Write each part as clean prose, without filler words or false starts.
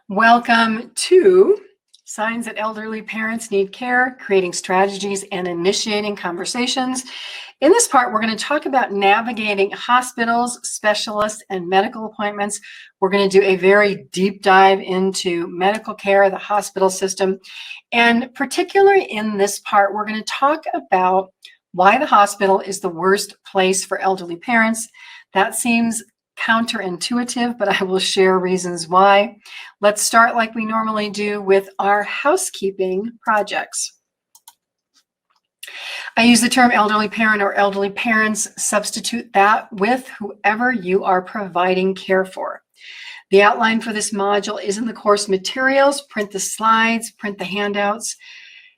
Welcome to Signs that Elderly Parents Need Care, Creating Strategies and Initiating Conversations. In this part, we're going to talk about navigating hospitals, specialists, and medical appointments. We're going to do a very deep dive into medical care, the hospital system. And particularly in this part, we're going to talk about why the hospital is the worst place for elderly parents. That seems counterintuitive, but I will share reasons why. Let's start like we normally do with our housekeeping projects. I use the term elderly parent or elderly parents. Substitute that with whoever you are providing care for. The outline for this module is in the course materials. Print the slides, print the handouts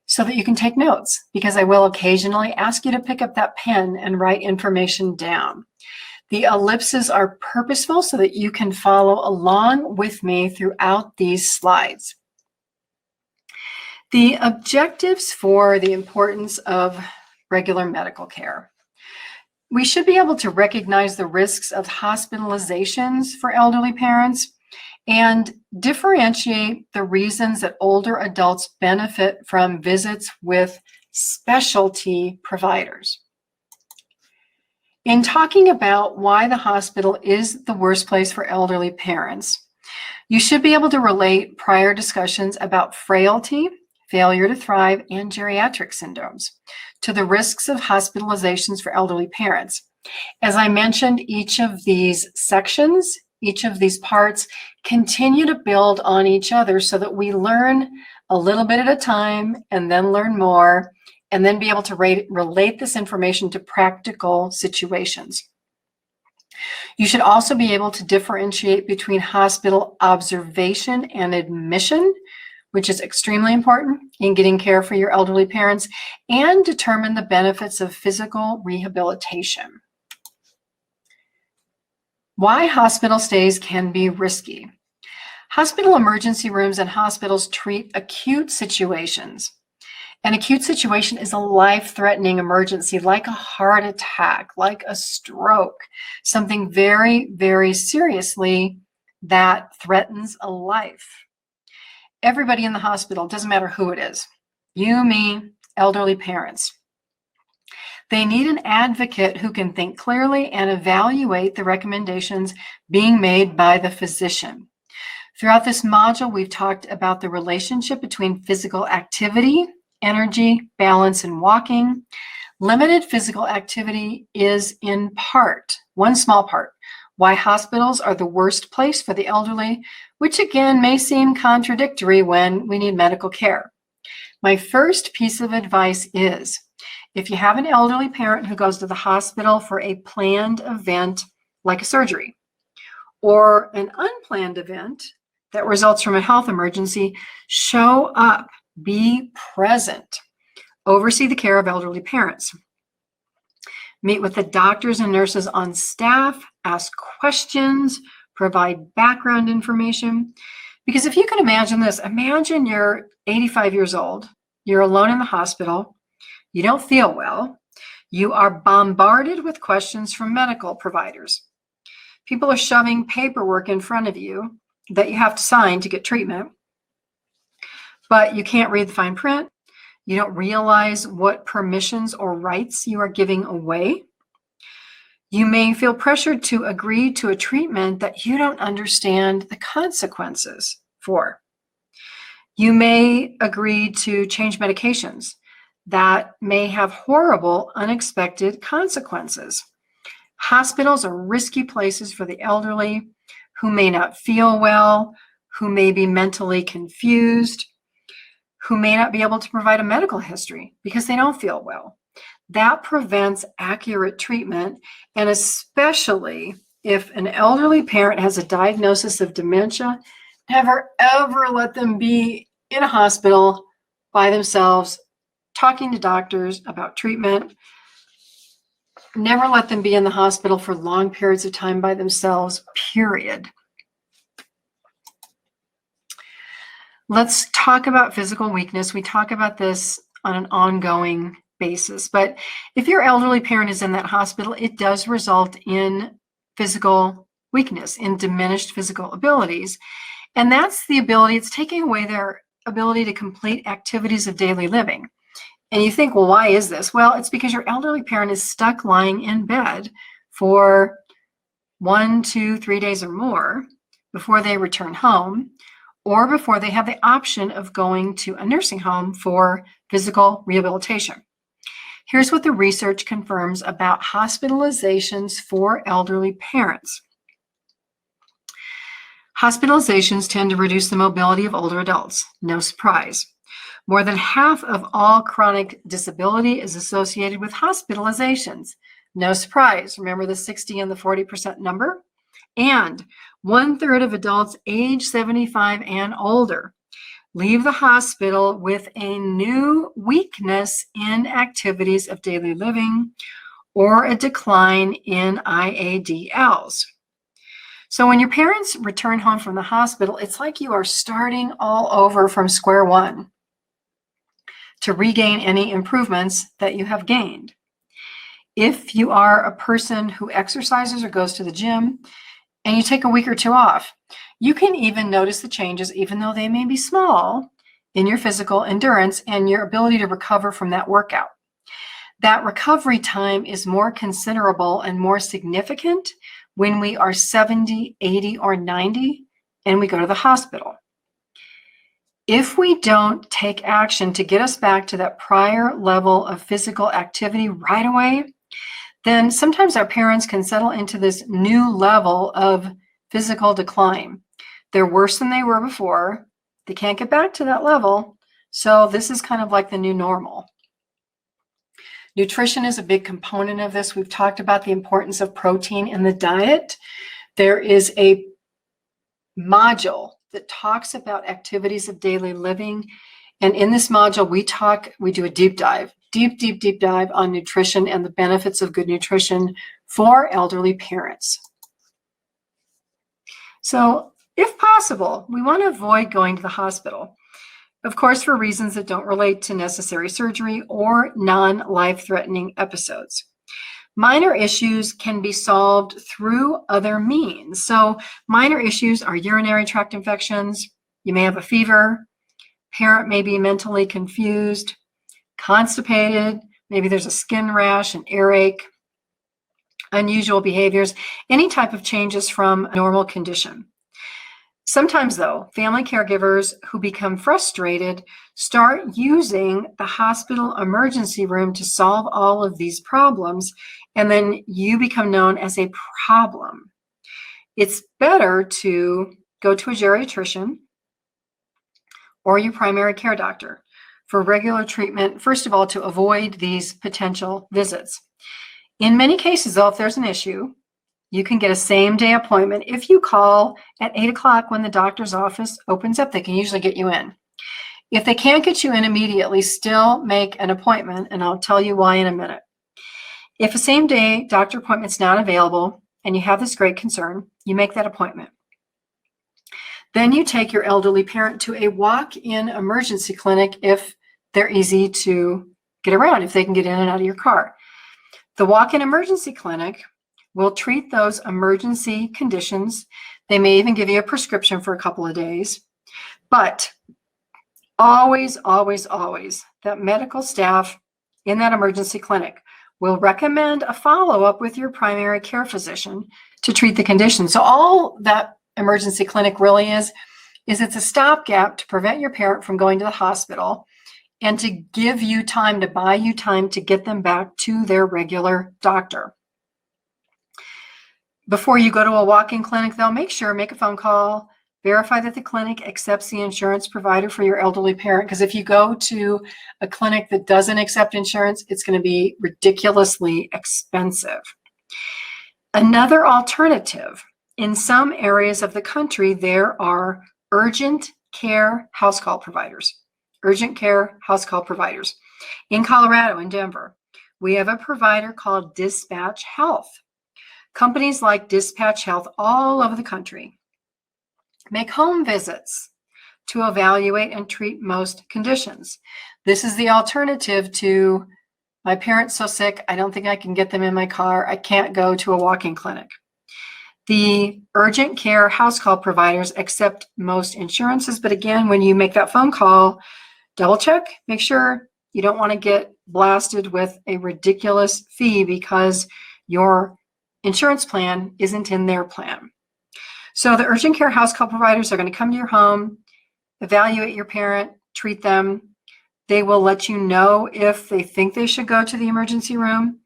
so that you can take notes, because I will occasionally ask you to pick up that pen and write information down. The ellipses are purposeful so that you can follow along with me throughout these slides. The objectives for the importance of regular medical care. We should be able to recognize the risks of hospitalizations for elderly parents and differentiate the reasons that older adults benefit from visits with specialty providers. In talking about why the hospital is the worst place for elderly parents, you should be able to relate prior discussions about frailty, failure to thrive, and geriatric syndromes to the risks of hospitalizations for elderly parents. As I mentioned, each of these sections, each of these parts continue to build on each other so that we learn a little bit at a time and then learn more, and then be able to relate this information to practical situations. You should also be able to differentiate between hospital observation and admission, which is extremely important in getting care for your elderly parents, and determine the benefits of physical rehabilitation. Why hospital stays can be risky. Hospital emergency rooms and hospitals treat acute situations. An acute situation is a life-threatening emergency, like a heart attack, like a stroke, something very, very seriously that threatens a life. Everybody in the hospital, doesn't matter who it is, you, me, elderly parents, they need an advocate who can think clearly and evaluate the recommendations being made by the physician. Throughout this module, we've talked about the relationship between physical activity, energy, balance, and walking. Limited physical activity is in part, one small part, why hospitals are the worst place for the elderly, which again may seem contradictory when we need medical care. My first piece of advice is, if you have an elderly parent who goes to the hospital for a planned event like a surgery or an unplanned event that results from a health emergency, show up. Be present. Oversee the care of elderly parents. Meet with the doctors and nurses on staff. Ask questions. Provide background information. Because if you can imagine this, imagine you're 85 years old. You're alone in the hospital. You don't feel well. You are bombarded with questions from medical providers. People are shoving paperwork in front of you that you have to sign to get treatment. But you can't read the fine print. You don't realize what permissions or rights you are giving away. You may feel pressured to agree to a treatment that you don't understand the consequences for. You may agree to change medications that may have horrible, unexpected consequences. Hospitals are risky places for the elderly who may not feel well, who may be mentally confused, who may not be able to provide a medical history because they don't feel well. That prevents accurate treatment, and especially if an elderly parent has a diagnosis of dementia, never ever let them be in a hospital by themselves, talking to doctors about treatment. Never let them be in the hospital for long periods of time by themselves, period. Let's talk about physical weakness. We talk about this on an ongoing basis, but if your elderly parent is in that hospital, it does result in physical weakness, in diminished physical abilities. And that's the ability, it's taking away their ability to complete activities of daily living. And you think, well, why is this? Well, it's because your elderly parent is stuck lying in bed for 1, 2, 3 days or more before they return home, or before they have the option of going to a nursing home for physical rehabilitation. Here's what the research confirms about hospitalizations for elderly parents. Hospitalizations tend to reduce the mobility of older adults. No surprise. More than half of all chronic disability is associated with hospitalizations. No surprise. Remember the 60 and the 40% number? And 1/3 of adults age 75 and older leave the hospital with a new weakness in activities of daily living or a decline in IADLs. So when your parents return home from the hospital, it's like you are starting all over from square one to regain any improvements that you have gained. If you are a person who exercises or goes to the gym and you take a week or two off, you can even notice the changes, even though they may be small, in your physical endurance and your ability to recover from that workout. That recovery time is more considerable and more significant when we are 70, 80, or 90 and we go to the hospital. If we don't take action to get us back to that prior level of physical activity right away, then sometimes our parents can settle into this new level of physical decline. They're worse than they were before. They can't get back to that level. So this is kind of like the new normal. Nutrition is a big component of this. We've talked about the importance of protein in the diet. There is a module that talks about activities of daily living. And in this module, we do a deep dive on nutrition and the benefits of good nutrition for elderly parents. So if possible, we want to avoid going to the hospital. Of course, for reasons that don't relate to necessary surgery or non-life-threatening episodes. Minor issues can be solved through other means. So minor issues are urinary tract infections. You may have a fever. Parent may be mentally confused, constipated. Maybe there's a skin rash, an earache, unusual behaviors, any type of changes from a normal condition. Sometimes, though, family caregivers who become frustrated start using the hospital emergency room to solve all of these problems, and then you become known as a problem. It's better to go to a geriatrician or your primary care doctor for regular treatment, first of all, to avoid these potential visits. In many cases, though, if there's an issue, you can get a same-day appointment. If you call at 8 o'clock when the doctor's office opens up, they can usually get you in. If they can't get you in immediately, still make an appointment, and I'll tell you why in a minute. If a same-day doctor appointment's not available and you have this great concern, you make that appointment. Then you take your elderly parent to a walk-in emergency clinic if they're easy to get around, if they can get in and out of your car. The walk-in emergency clinic will treat those emergency conditions. They may even give you a prescription for a couple of days. But always, always, always, that medical staff in that emergency clinic will recommend a follow-up with your primary care physician to treat the condition. So all that emergency clinic really is it's a stopgap to prevent your parent from going to the hospital and to give you time, to buy you time to get them back to their regular doctor. Before you go to a walk-in clinic, they'll make a phone call, verify that the clinic accepts the insurance provider for your elderly parent. Because if you go to a clinic that doesn't accept insurance, it's going to be ridiculously expensive. Another alternative, in some areas of the country, there are urgent care house call providers. Urgent care house call providers. In Colorado, in Denver, we have a provider called Dispatch Health. Companies like Dispatch Health all over the country make home visits to evaluate and treat most conditions. This is the alternative to, my parent's so sick, I don't think I can get them in my car. I can't go to a walk-in clinic. The urgent care house call providers accept most insurances, but again, when you make that phone call, double check, make sure you don't want to get blasted with a ridiculous fee because your insurance plan isn't in their plan. So the urgent care house call providers are going to come to your home, evaluate your parent, treat them. They will let you know if they think they should go to the emergency room.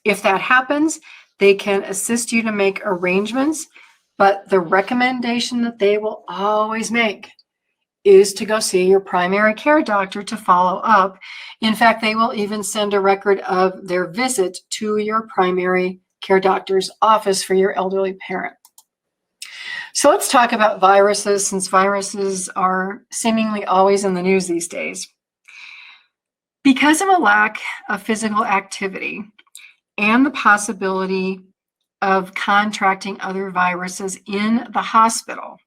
If that happens, they can assist you to make arrangements, but the recommendation that they will always make is to go see your primary care doctor to follow up. In fact, they will even send a record of their visit to your primary care doctor's office for your elderly parent. So let's talk about viruses, since viruses are seemingly always in the news these days. Because of a lack of physical activity and the possibility of contracting other viruses in the hospital,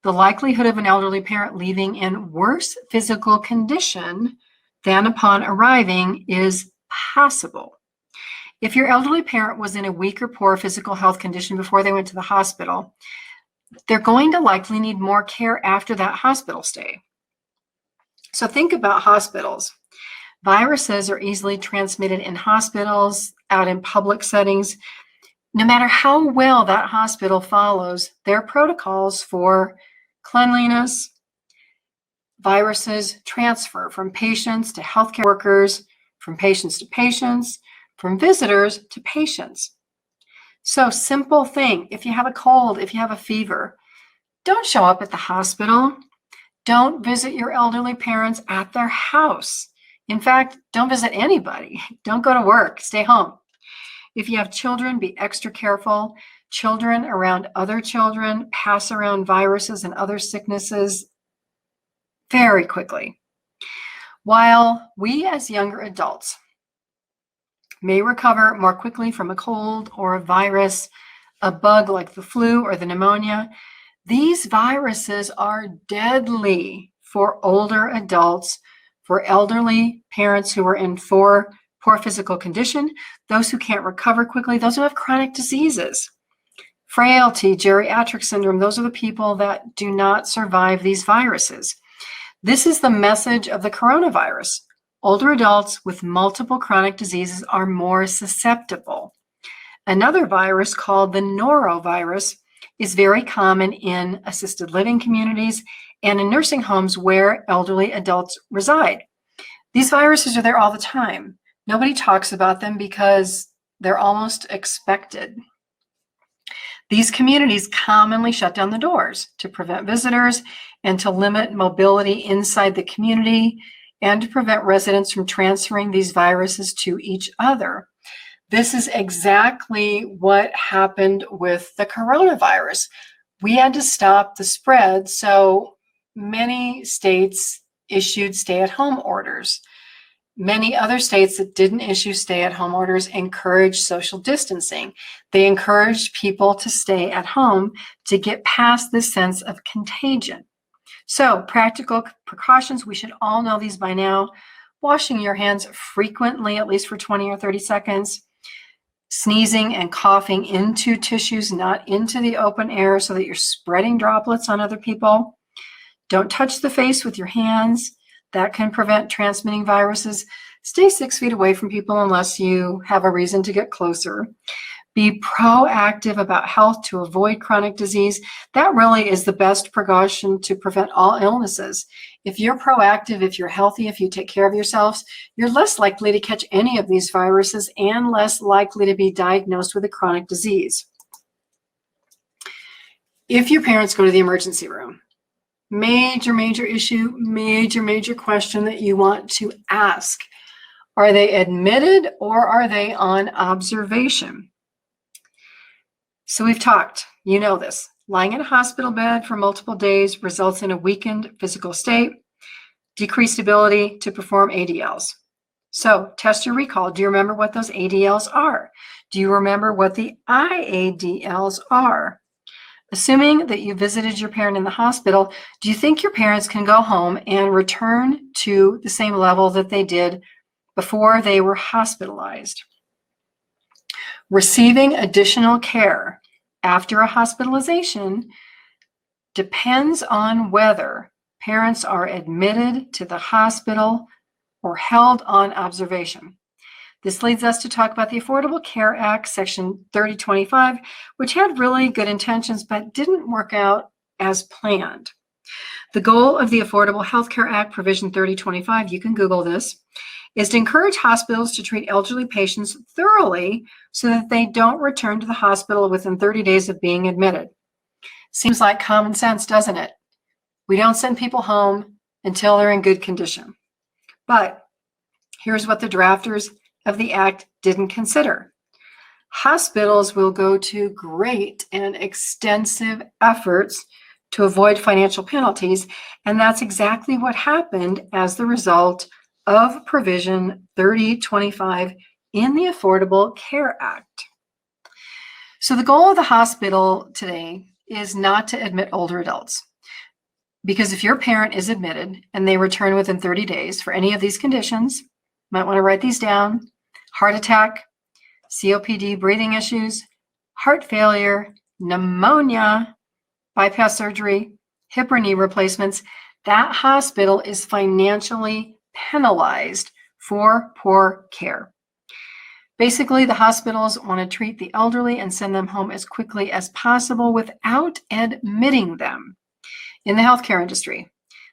the likelihood of an elderly parent leaving in worse physical condition than upon arriving is possible. If your elderly parent was in a weak or poor physical health condition before they went to the hospital, they're going to likely need more care after that hospital stay. So think about hospitals. Viruses are easily transmitted in hospitals, out in public settings. No matter how well that hospital follows their protocols for cleanliness, viruses transfer from patients to healthcare workers, from patients to patients, from visitors to patients. So simple thing, if you have a cold, if you have a fever, don't show up at the hospital. Don't visit your elderly parents at their house. In fact, don't visit anybody. Don't go to work, stay home. If you have children, be extra careful. Children around other children pass around viruses and other sicknesses very quickly. While we as younger adults may recover more quickly from a cold or a virus, a bug like the flu or the pneumonia, these viruses are deadly for older adults, for elderly parents who are in poor physical condition, those who can't recover quickly, those who have chronic diseases, frailty, geriatric syndrome. Those are the people that do not survive these viruses. This is the message of the coronavirus. Older adults with multiple chronic diseases are more susceptible. Another virus called the norovirus is very common in assisted living communities and in nursing homes where elderly adults reside. These viruses are there all the time. Nobody talks about them because they're almost expected. These communities commonly shut down the doors to prevent visitors and to limit mobility inside the community and to prevent residents from transferring these viruses to each other. This is exactly what happened with the coronavirus. We had to stop the spread, so many states issued stay-at-home orders. Many other states that didn't issue stay-at-home orders encouraged social distancing. They encouraged people to stay at home to get past this sense of contagion. So, practical precautions, we should all know these by now. Washing your hands frequently, at least for 20 or 30 seconds. Sneezing and coughing into tissues, not into the open air, so that you're spreading droplets on other people. Don't touch the face with your hands. That can prevent transmitting viruses. Stay 6 feet away from people unless you have a reason to get closer. Be proactive about health to avoid chronic disease. That really is the best precaution to prevent all illnesses. If you're proactive, if you're healthy, if you take care of yourselves, you're less likely to catch any of these viruses and less likely to be diagnosed with a chronic disease. If your parents go to the emergency room, major issue, major question that you want to ask. Are they admitted or are they on observation? So we've talked, you know this. Lying in a hospital bed for multiple days results in a weakened physical state, decreased ability to perform ADLs. So test your recall. Do you remember what those ADLs are? Do you remember what the IADLs are? Assuming that you visited your parent in the hospital, do you think your parents can go home and return to the same level that they did before they were hospitalized? Receiving additional care after a hospitalization depends on whether parents are admitted to the hospital or held on observation. This leads us to talk about the Affordable Care Act, Section 3025, which had really good intentions but didn't work out as planned. The goal of the Affordable Health Care Act, Provision 3025, you can Google this, is to encourage hospitals to treat elderly patients thoroughly so that they don't return to the hospital within 30 days of being admitted. Seems like common sense, doesn't it? We don't send people home until they're in good condition. But here's what the drafters of the act didn't consider. Hospitals will go to great and extensive efforts to avoid financial penalties, and that's exactly what happened as the result of Provision 3025 in the Affordable Care Act. So the goal of the hospital today is not to admit older adults. Because if your parent is admitted and they return within 30 days for any of these conditions, you might want to write these down: heart attack, COPD, breathing issues, heart failure, pneumonia, bypass surgery, hip or knee replacements, that hospital is financially penalized for poor care. Basically, the hospitals want to treat the elderly and send them home as quickly as possible without admitting them. In the healthcare industry,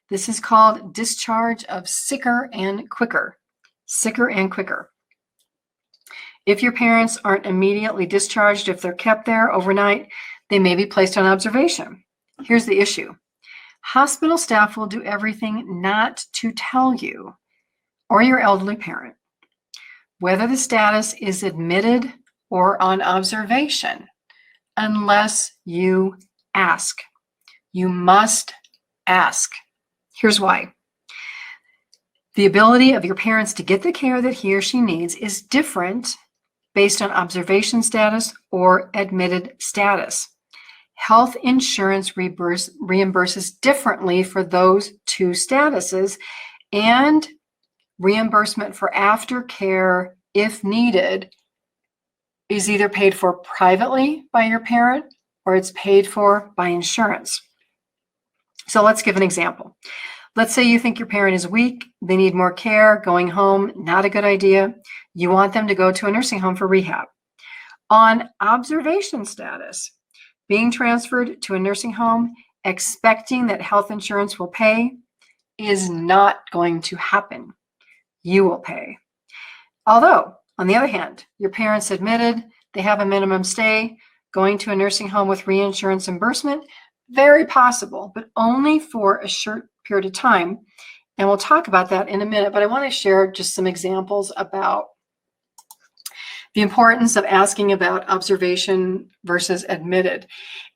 this is called discharge of sicker and quicker. Sicker and quicker. If your parents aren't immediately discharged, if they're kept there overnight, they may be placed on observation. Here's the issue. Hospital staff will do everything not to tell you or your elderly parent whether the status is admitted or on observation unless you ask. You must ask. Here's why. The ability of your parents to get the care that he or she needs is different based on observation status or admitted status. Health insurance reimburses differently for those two statuses, and reimbursement for aftercare, if needed, is either paid for privately by your parent or it's paid for by insurance. So let's give an example. Let's say you think your parent is weak, they need more care, going home, not a good idea. You want them to go to a nursing home for rehab. On observation status, being transferred to a nursing home, expecting that health insurance will pay, is not going to happen. You will pay. Although, on the other hand, your parents admitted, they have a minimum stay, going to a nursing home with reinsurance reimbursement, very possible, but only for a short period of time. And we'll talk about that in a minute, but I want to share just some examples about the importance of asking about observation versus admitted.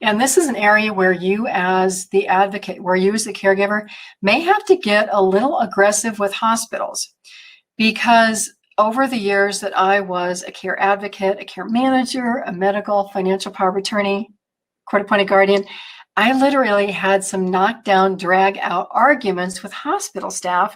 And this is an area where you as the advocate, where you as the caregiver may have to get a little aggressive with hospitals, because over the years that I was a care advocate, a care manager, a medical financial power of attorney, court-appointed guardian, I literally had some knockdown, drag-out arguments with hospital staff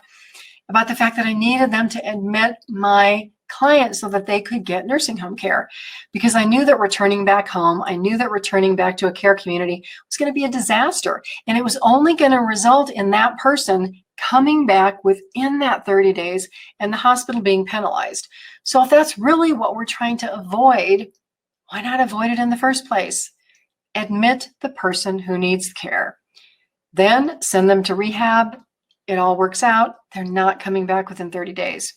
about the fact that I needed them to admit my clients so that they could get nursing home care, because I knew that returning back home, I knew that returning back to a care community was going to be a disaster, and it was only going to result in that person coming back within that 30 days and the hospital being penalized. So if that's really what we're trying to avoid, why not avoid it in the first place? Admit the person who needs care. Then send them to rehab. It all works out. They're not coming back within 30 days.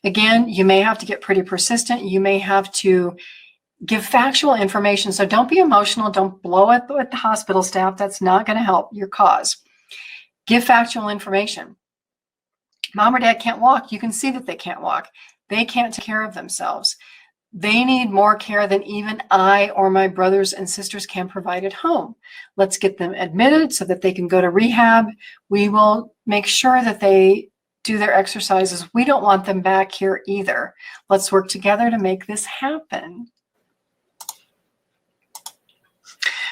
Again, you may have to get pretty persistent. You may have to give factual information. So don't be emotional. Don't blow it with the hospital staff. That's not going to help your cause. Give factual information. Mom or dad can't walk. You can see that they can't walk. They can't take care of themselves. They need more care than even I or my brothers and sisters can provide at home. Let's get them admitted so that they can go to rehab. We will make sure that they do their exercises. We don't want them back here either. Let's work together to make this happen.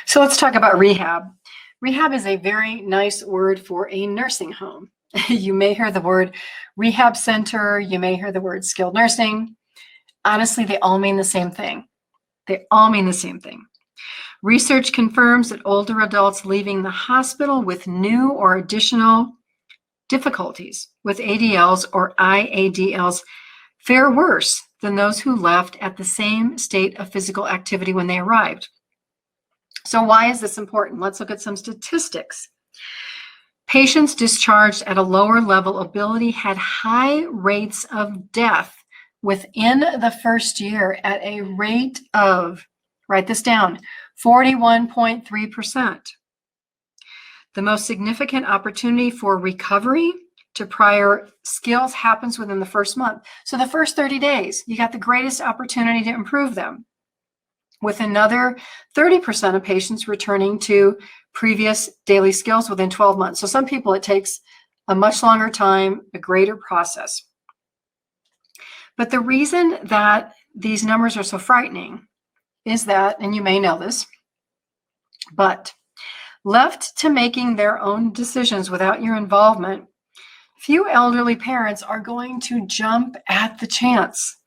So let's talk about rehab. Rehab is a very nice word for a nursing home. You may hear the word rehab center. You may hear the word skilled nursing. Honestly, they all mean the same thing. They all mean the same thing. Research confirms that older adults leaving the hospital with new or additional difficulties with ADLs or IADLs fare worse than those who left at the same state of physical activity when they arrived. So why is this important? Let's look at some statistics. Patients discharged at a lower level of ability had high rates of death within the first year at a rate of, write this down, 41.3%. The most significant opportunity for recovery to prior skills happens within the first month. So the first 30 days, you got the greatest opportunity to improve them, with another 30% of patients returning to previous daily skills within 12 months. So some people, it takes a much longer time, a greater process. But the reason that these numbers are so frightening is that, and you may know this, but left to making their own decisions without your involvement, few elderly parents are going to jump at the chance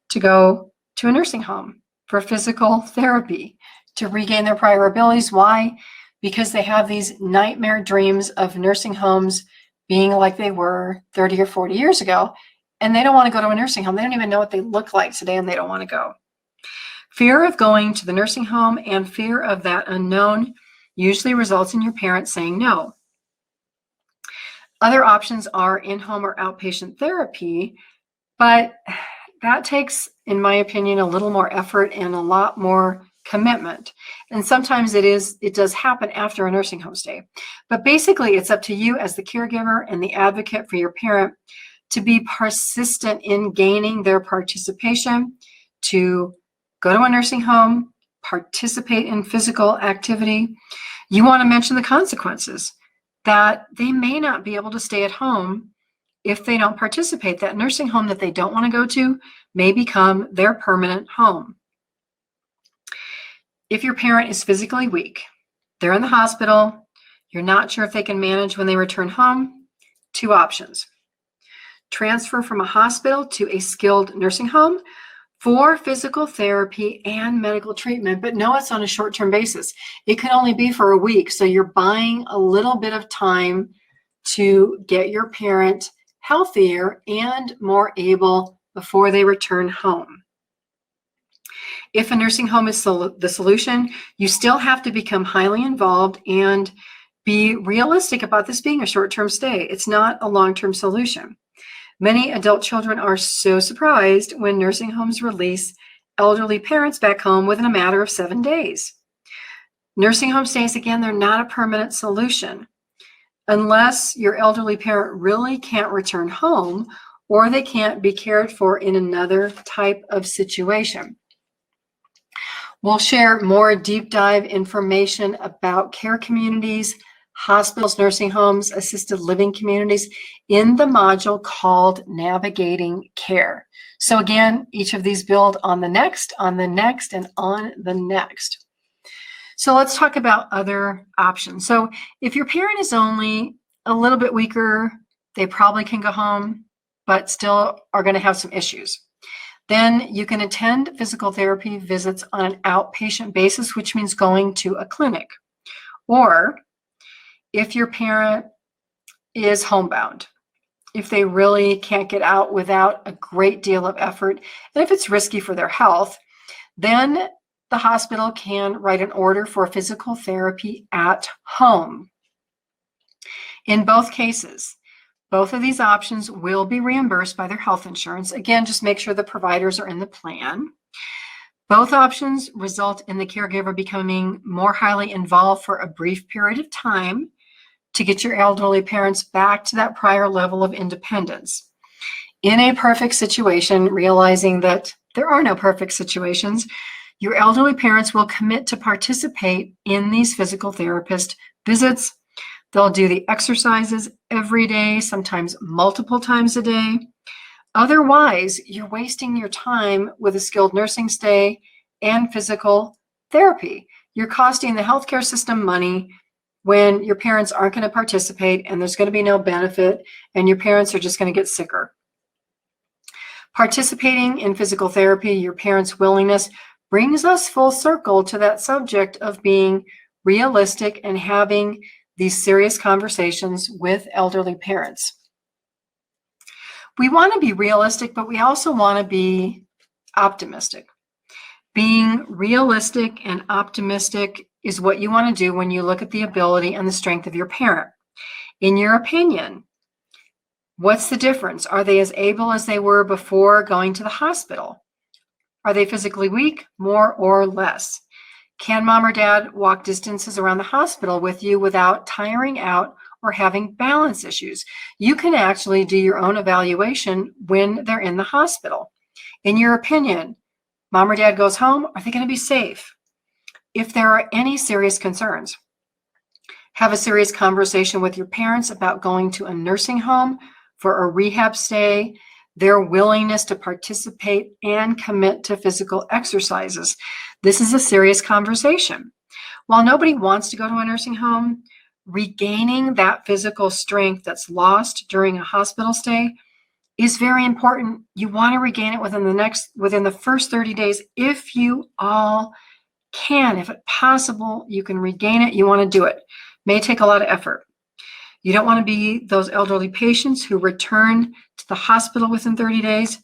to go to a nursing home for physical therapy to regain their prior abilities. Why? Because they have these nightmare dreams of nursing homes being like they were 30 or 40 years ago, and they don't want to go to a nursing home. They don't even know what they look like today, and they don't want to go. Fear of going to the nursing home and fear of that unknown usually results in your parents saying no. Other options are in-home or outpatient therapy, but that takes, in my opinion, a little more effort and a lot more commitment. And sometimes it does happen after a nursing home stay. But basically, it's up to you as the caregiver and the advocate for your parent to be persistent in gaining their participation, to go to a nursing home, participate in physical activity. You want to mention the consequences, that they may not be able to stay at home if they don't participate. That nursing home that they don't want to go to may become their permanent home. If your parent is physically weak, they're in the hospital, you're not sure if they can manage when they return home, two options. Transfer from a hospital to a skilled nursing home for physical therapy and medical treatment, but no, it's on a short-term basis. It can only be for a week, so you're buying a little bit of time to get your parent healthier and more able before they return home. If a nursing home is the solution, you still have to become highly involved and be realistic about this being a short-term stay. It's not a long-term solution. Many adult children are so surprised when nursing homes release elderly parents back home within a matter of 7 days. Nursing home stays, again, they're not a permanent solution unless your elderly parent really can't return home or they can't be cared for in another type of situation. We'll share more deep dive information about care communities, hospitals, nursing homes, assisted living communities in the module called Navigating Care. So again, each of these build on the next, and on the next. So let's talk about other options. So if your parent is only a little bit weaker, they probably can go home, but still are going to have some issues. Then you can attend physical therapy visits on an outpatient basis, which means going to a clinic. Or if your parent is homebound, if they really can't get out without a great deal of effort, and if it's risky for their health, then the hospital can write an order for physical therapy at home. In both cases, both of these options will be reimbursed by their health insurance. Again, just make sure the providers are in the plan. Both options result in the caregiver becoming more highly involved for a brief period of time to get your elderly parents back to that prior level of independence. In a perfect situation, realizing that there are no perfect situations, your elderly parents will commit to participate in these physical therapist visits. They'll do the exercises every day, sometimes multiple times a day. Otherwise, you're wasting your time with a skilled nursing stay and physical therapy. You're costing the healthcare system money when your parents aren't going to participate and there's going to be no benefit and your parents are just going to get sicker. Participating in physical therapy, your parents' willingness brings us full circle to that subject of being realistic and having these serious conversations with elderly parents. We want to be realistic, but we also want to be optimistic. Being realistic and optimistic is what you want to do when you look at the ability and the strength of your parent. In your opinion, what's the difference? Are they as able as they were before going to the hospital? Are they physically weak, more or less? Can mom or dad walk distances around the hospital with you without tiring out or having balance issues? You can actually do your own evaluation when they're in the hospital. In your opinion, mom or dad goes home, are they going to be safe? If there are any serious concerns, have a serious conversation with your parents about going to a nursing home for a rehab stay, their willingness to participate and commit to physical exercises. This is a serious conversation. While nobody wants to go to a nursing home, regaining that physical strength that's lost during a hospital stay is very important. You want to regain it within the first 30 days if you all can. If it's possible, you can regain it. You want to do it. May take a lot of effort. You don't want to be those elderly patients who return to the hospital within 30 days.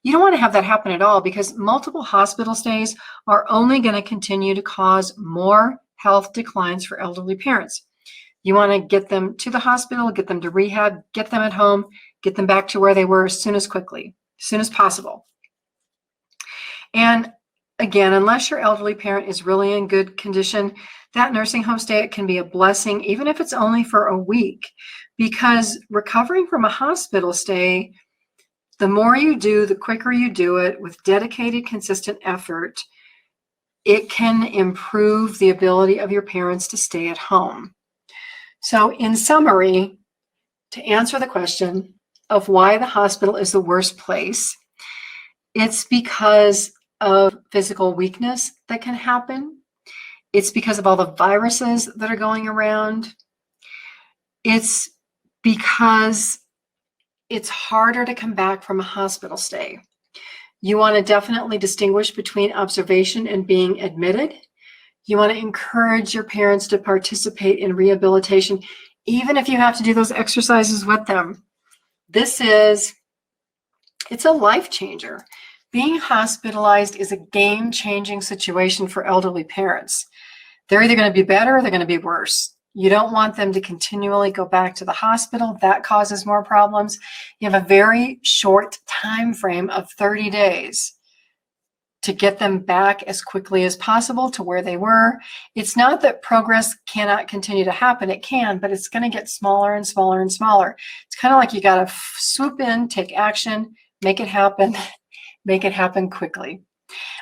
You don't want to have that happen at all, because multiple hospital stays are only going to continue to cause more health declines for elderly parents. You want to get them to the hospital, get them to rehab, get them at home, get them back to where they were as soon as possible. And again, unless your elderly parent is really in good condition, that nursing home stay, it can be a blessing, even if it's only for a week, because recovering from a hospital stay, the more you do, the quicker you do it with dedicated, consistent effort, it can improve the ability of your parents to stay at home. So in summary, to answer the question of why the hospital is the worst place, it's because of physical weakness that can happen. It's because of all the viruses that are going around. It's because it's harder to come back from a hospital stay. You want to definitely distinguish between observation and being admitted. You want to encourage your parents to participate in rehabilitation, even if you have to do those exercises with them. It's a life changer. Being hospitalized is a game-changing situation for elderly parents. They're either going to be better or they're going to be worse. You don't want them to continually go back to the hospital. That causes more problems. You have a very short time frame of 30 days to get them back as quickly as possible to where they were. It's not that progress cannot continue to happen. It can, but it's going to get smaller and smaller and smaller. It's kind of like you got to swoop in, take action, make it happen quickly.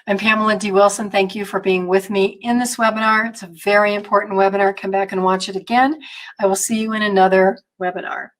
I'm Pamela D Wilson. Thank you for being with me in this webinar. It's a very important webinar. Come back and watch it again. I will see you in another webinar.